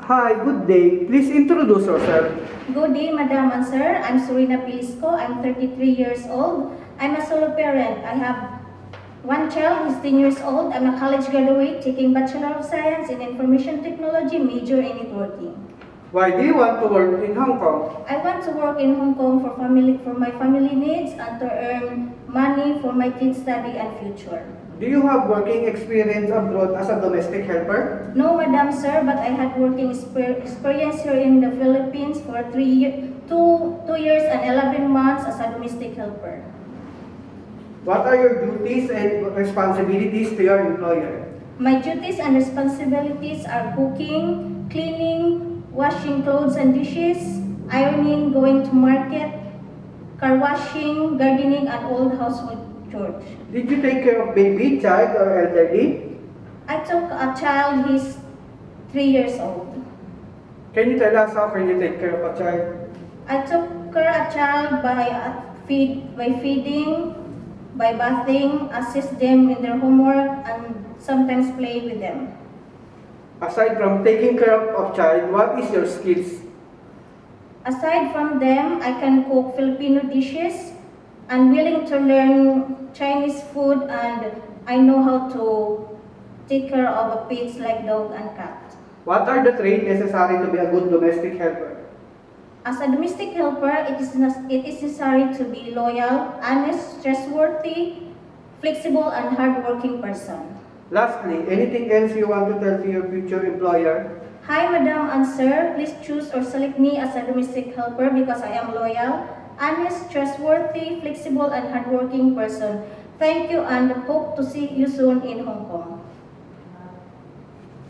Hi, good day. Please introduce yourself. Good day, Madam and Sir. I'm Serena Pilisco. I'm 33 years old. I'm a solo parent. I have one child who's 10 years old. I'm a college graduate taking Bachelor of Science in Information Technology, major in networking. Why do you want to work in Hong Kong? I want to work in Hong Kong for my family needs and to earn money for my kids' study and future. Do you have working experience abroad as a domestic helper? No, Madam, Sir, but I had working experience here in the Philippines for 2 years and 11 months as a domestic helper. What are your duties and responsibilities to your employer? My duties and responsibilities are cooking, cleaning, washing clothes and dishes, ironing, going to market, car washing, gardening, and all household chores. Did you take care of baby, child, or elderly? I took a child, he's 3 years old. Can you tell us how can you take care of a child? I took care of a child by feeding, by bathing, assist them in their homework, and sometimes play with them. Aside from taking care of child, what is your skills? Aside from them, I can cook Filipino dishes. I'm willing to learn Chinese food, and I know how to take care of pets like dog and cat. What are the traits necessary to be a good domestic helper? As a domestic helper, it is necessary to be loyal, honest, trustworthy, flexible, and hardworking person. Lastly, anything else you want to tell to your future employer? Hi, Madam and Sir. Please choose or select me as a domestic helper because I am loyal, honest, trustworthy, flexible, and hardworking person. Thank you and hope to see you soon in Hong Kong.